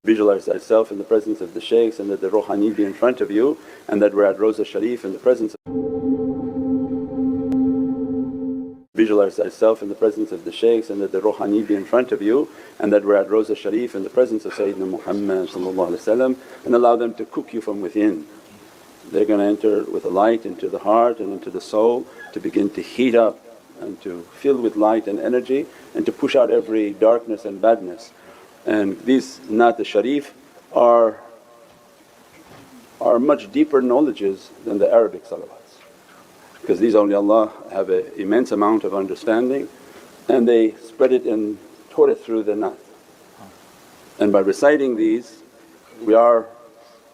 Visualize thyself in the presence of the shaykhs and that the Ruhani be in front of you, and that we're at Rosa Sharif in the presence of… Visualize thyself in the presence of the shaykhs and that the Ruhani be in front of you, and that we're at Rosa Sharif in the presence of Sayyidina Muhammad, and allow them to cook you from within. They're going to enter with a light into the heart and into the soul to begin to heat up and to fill with light and energy and to push out every darkness and badness. And these Naat Sharif are much deeper knowledges than the Arabic salawats, because these awliyaullah have an immense amount of understanding and they spread it and taught it through the Naat. And by reciting these we are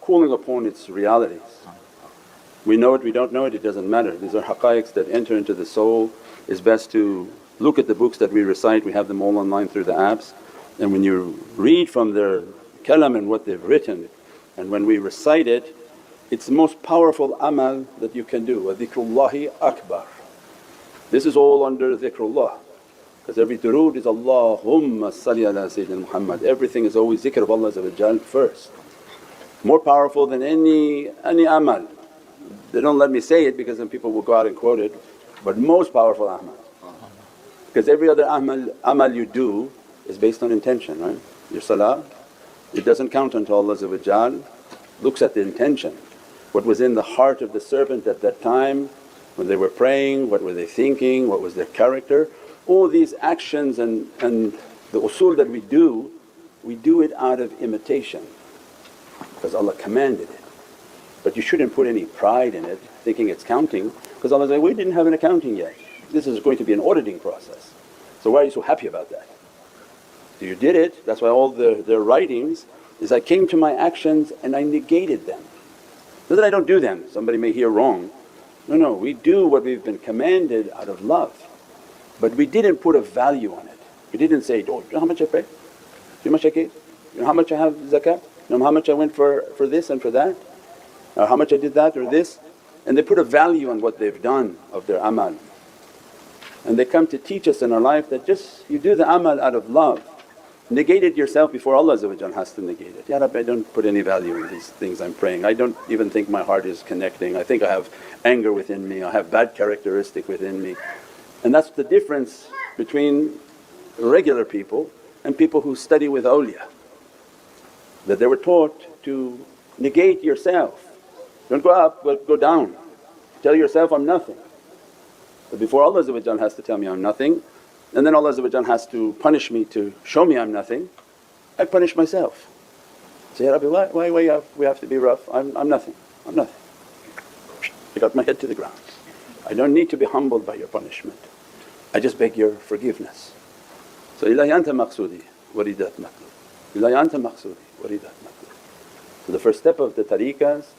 calling upon its realities. We know it, we don't know it, it doesn't matter. These are haqqaiqs that enter into the soul. It's best to look at the books that we recite, we have them all online through the apps. And when you read from their kalam and what they've written, and when we recite it, it's the most powerful amal that you can do. Wa dhikrullahi akbar. This is all under dhikrullah, because every durood is Allahumma salli ala Sayyidina Muhammad. Everything is always zikr of Allah first. More powerful than any amal. They don't let me say it because then people will go out and quote it, but most powerful amal. Because every other amal you do is based on intention, right? Your salah, it doesn't count until Allah looks at the intention. What was in the heart of the servant at that time when they were praying, what were they thinking, what was their character. All these actions and the usul that we do it out of imitation because Allah commanded it. But you shouldn't put any pride in it thinking it's counting, because Allah says, we didn't have an accounting yet, this is going to be an auditing process. So why are you so happy about that? So you did it, that's why all their writings is, I came to my actions and I negated them. Not that I don't do them, somebody may hear wrong. No, we do what we've been commanded out of love, but we didn't put a value on it. We didn't say, oh, you know how much I pray? You know how much I gave? You know how much I have zakah? You know how much I went for this and for that? Or how much I did that or this? And they put a value on what they've done of their amal. And they come to teach us in our life that just you do the amal out of love. Negate it yourself before Allah has to negate it. Ya Rabbi, I don't put any value in these things I'm praying, I don't even think my heart is connecting, I think I have anger within me, I have bad characteristic within me. And that's the difference between regular people and people who study with awliya, that they were taught to negate yourself. Don't go up but go down, tell yourself, I'm nothing. But before Allah has to tell me I'm nothing, and then Allah has to punish me to show me I'm nothing, I punish myself. Say, Ya Rabbi, why we have to be rough? I'm nothing, I'm nothing. I got my head to the ground. I don't need to be humbled by your punishment, I just beg your forgiveness. So, Ilahi anta maqsudi wa ridat matlub, Ilahi anta maqsudi wa ridat matlub. So the first step of the tariqahs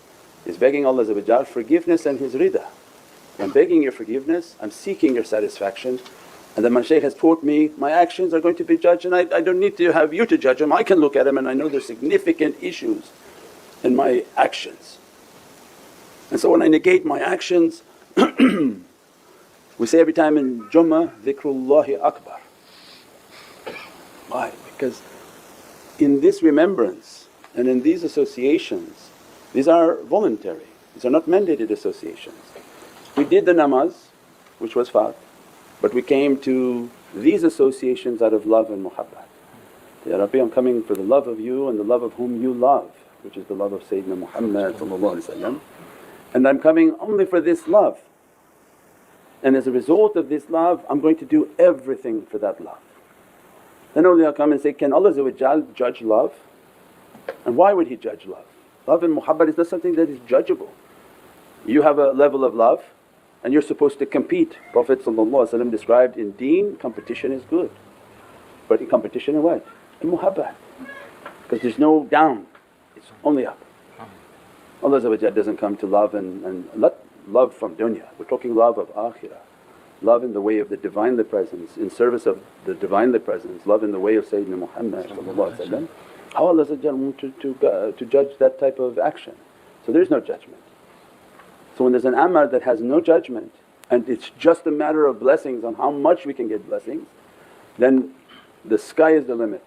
is begging Allah forgiveness and His rida. I'm begging your forgiveness, I'm seeking your satisfaction. And then my shaykh has taught me my actions are going to be judged, and I don't need to have you to judge them, I can look at them and I know there's significant issues in my actions. And so when I negate my actions we say every time in Jummah, dhikrullahi akbar. Why? Because in this remembrance and in these associations, these are voluntary, these are not mandated associations. We did the namaz which was fard, but we came to these associations out of love and muhabbat. Ya Rabbi, I'm coming for the love of you and the love of whom you love, which is the love of Sayyidina Muhammad, and I'm coming only for this love. And as a result of this love I'm going to do everything for that love. Then awliya come and say, can Allah judge love? And why would He judge love? Love and muhabbat is not something that is judgeable. You have a level of love and you're supposed to compete. Prophet described in deen, competition is good, but in competition in what? In muhabbat, because there's no down, it's only up. Allah doesn't come to love and not love from dunya, we're talking love of akhirah, love in the way of the Divinely Presence, in service of the Divinely Presence, love in the way of Sayyidina Muhammad. How Allah want to judge that type of action? So there's no judgment. So when there's an amal that has no judgment and it's just a matter of blessings on how much we can get blessings, then the sky is the limit.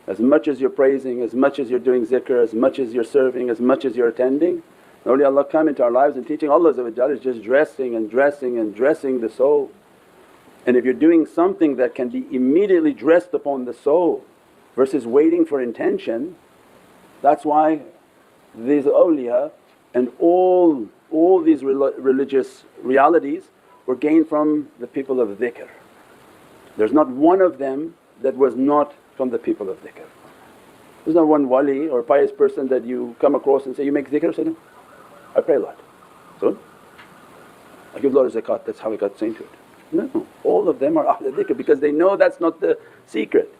As much as you're praising, as much as you're doing zikr, as much as you're serving, as much as you're attending, the awliyaullah come into our lives and teaching Allah is just dressing and dressing and dressing the soul. And if you're doing something that can be immediately dressed upon the soul versus waiting for intention, that's why these awliya and all these religious realities were gained from the people of dhikr. There's not one of them that was not from the people of dhikr. There's not one wali or pious person that you come across and say, "You make dhikr?" Say, "No, I pray a lot." So, I give a lot of zakat, that's how I got into it. No, all of them are Ahl dhikr because they know that's not the secret.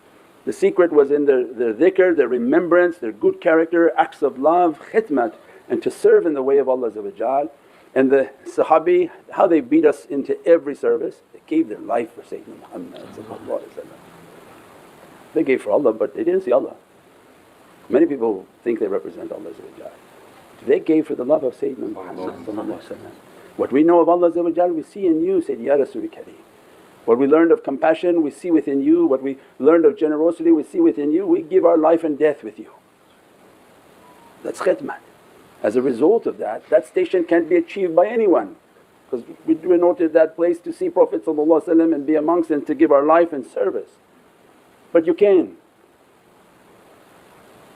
The secret was in their dhikr, their remembrance, their good character, acts of love, khidmat, and to serve in the way of Allah. And the sahabi, how they beat us into every service, they gave their life for Sayyidina Muhammad. They gave for Allah but they didn't see Allah. Many people think they represent Allah. They gave for the love of Sayyidina Muhammad. What we know of Allah we see in you, Sayyidi Ya Rasul Kareem. What we learned of compassion we see within you, what we learned of generosity we see within you, we give our life and death with you. That's khidmat. As a result of that, that station can't be achieved by anyone because we were not at that place to see Prophet and be amongst and to give our life in service. But you can.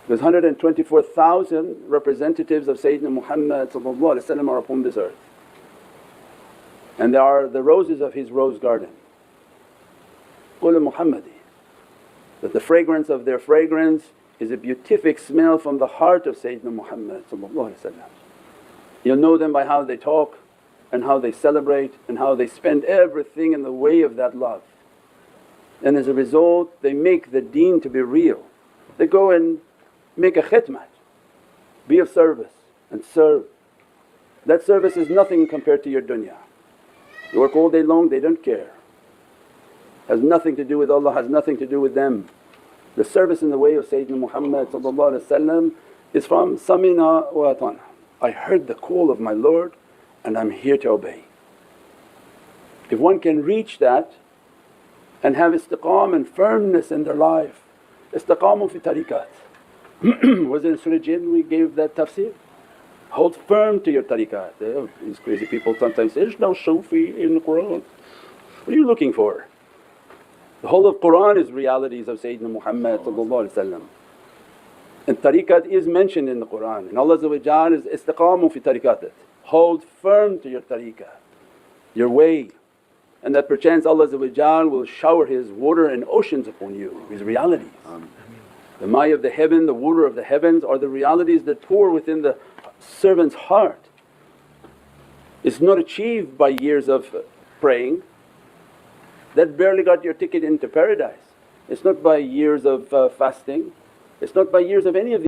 There's 124,000 representatives of Sayyidina Muhammad are upon this earth, and they are the roses of his rose garden. Qul Muhammadi, that the fragrance of their fragrance is a beatific smell from the heart of Sayyidina Muhammad. You'll know them by how they talk and how they celebrate and how they spend everything in the way of that love. And as a result they make the deen to be real. They go and make a khidmat, be of service and serve. That service is nothing compared to your dunya. You work all day long, they don't care. Has nothing to do with Allah, has nothing to do with them. The service in the way of Sayyidina Muhammad is from samina wa atana. I heard the call of my Lord and I'm here to obey. If one can reach that and have istiqam and firmness in their life, istiqamu fi tariqat. Was it in Surah Jinn we gave that tafsir? Hold firm to your tariqat. These crazy people sometimes say, "There's no Sufi in the Qur'an." What are you looking for? The whole of Qur'an is realities of Sayyidina Muhammad, and tariqat is mentioned in the Qur'an, and Allah is istiqamu fi tariqatat. Hold firm to your tariqah, your way, and that perchance Allah will shower His water and oceans upon you, His realities. The ma'i of the heaven, the water of the heavens are the realities that pour within the servant's heart. It's not achieved by years of praying. That barely got your ticket into paradise. It's not by years of fasting, it's not by years of any of these.